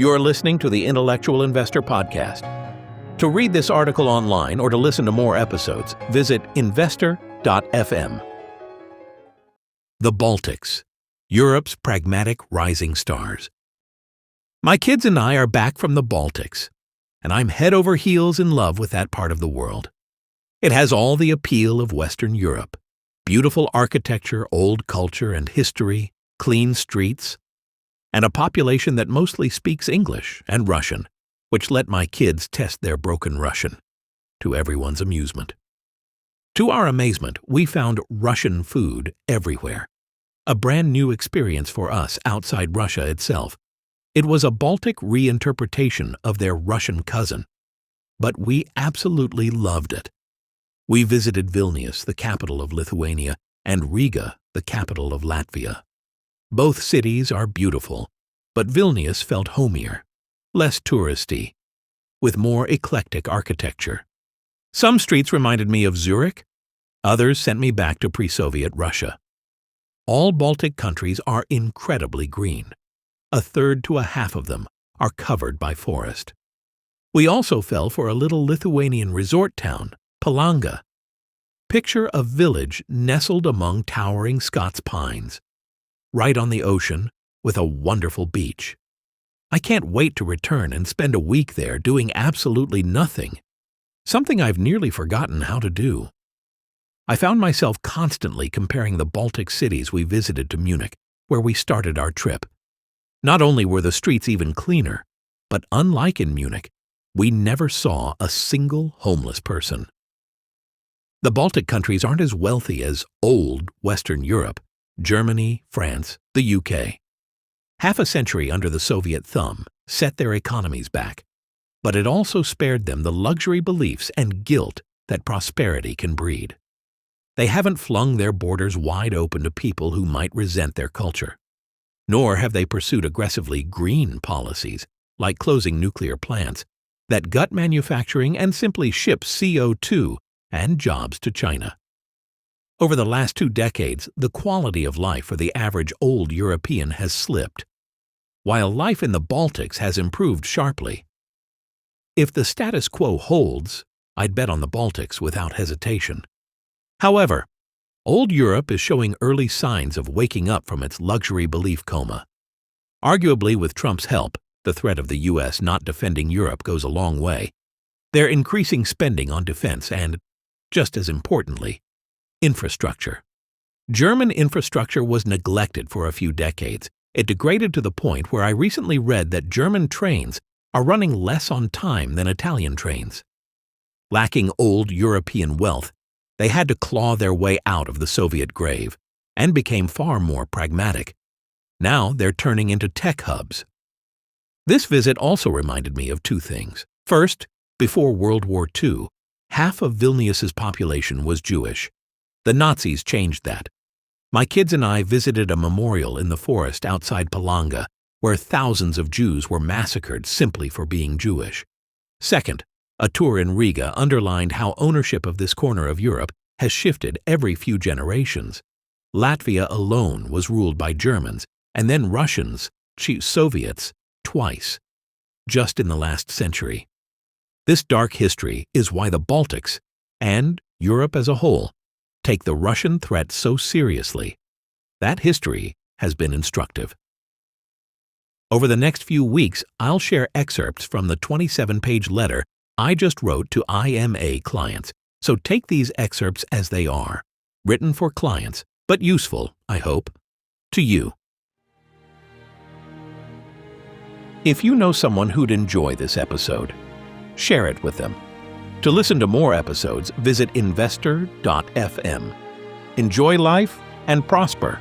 You're listening to the Intellectual Investor Podcast. To read this article online or to listen to more episodes, visit investor.fm. The Baltics, Europe's pragmatic rising stars. My kids and I are back from the Baltics, and I'm head over heels in love with that part of the world. It has all the appeal of Western Europe: beautiful architecture, old culture and history, clean streets, and a population that mostly speaks English and Russian, which let my kids test their broken Russian, to everyone's amusement. To our amazement, we found Russian food everywhere, a brand new experience for us outside Russia itself. It was a Baltic reinterpretation of their Russian cousin, but we absolutely loved it. We visited Vilnius, the capital of Lithuania, and Riga, the capital of Latvia. Both cities are beautiful, but Vilnius felt homier, less touristy, with more eclectic architecture. Some streets reminded me of Zurich, others sent me back to pre-Soviet Russia. All Baltic countries are incredibly green. A third to a half of them are covered by forest. We also fell for a little Lithuanian resort town, Palanga. Picture a village nestled among towering Scots pines, right on the ocean, with a wonderful beach. I can't wait to return and spend a week there doing absolutely nothing, something I've nearly forgotten how to do. I found myself constantly comparing the Baltic cities we visited to Munich, where we started our trip. Not only were the streets even cleaner, but unlike in Munich, we never saw a single homeless person. The Baltic countries aren't as wealthy as old Western Europe, Germany, France, the UK. Half a century under the Soviet thumb set their economies back, but it also spared them the luxury beliefs and guilt that prosperity can breed. They haven't flung their borders wide open to people who might resent their culture, nor have they pursued aggressively green policies, like closing nuclear plants, that gut manufacturing and simply ship CO2 and jobs to China. Over the last 2 decades, the quality of life for the average old European has slipped, while life in the Baltics has improved sharply. If the status quo holds, I'd bet on the Baltics without hesitation. However, old Europe is showing early signs of waking up from its luxury belief coma. Arguably, with Trump's help, the threat of the U.S. not defending Europe goes a long way. They're increasing spending on defense and, just as importantly, infrastructure. German infrastructure was neglected for a few decades. It degraded to the point where I recently read that German trains are running less on time than Italian trains. Lacking old European wealth, they had to claw their way out of the Soviet grave and became far more pragmatic. Now they're turning into tech hubs. This visit also reminded me of 2 things. First, before World War II, half of Vilnius's population was Jewish. The Nazis changed that. My kids and I visited a memorial in the forest outside Palanga, where thousands of Jews were massacred simply for being Jewish. Second, a tour in Riga underlined how ownership of this corner of Europe has shifted every few generations. Latvia alone was ruled by Germans, and then Russians, Soviets, twice, just in the last century. This dark history is why the Baltics, and Europe as a whole, take the Russian threat so seriously. That history has been instructive. Over the next few weeks, I'll share excerpts from the 27-page letter I just wrote to IMA clients, so take these excerpts as they are, written for clients, but useful, I hope, to you. If you know someone who'd enjoy this episode, share it with them. To listen to more episodes, visit investor.fm. Enjoy life and prosper.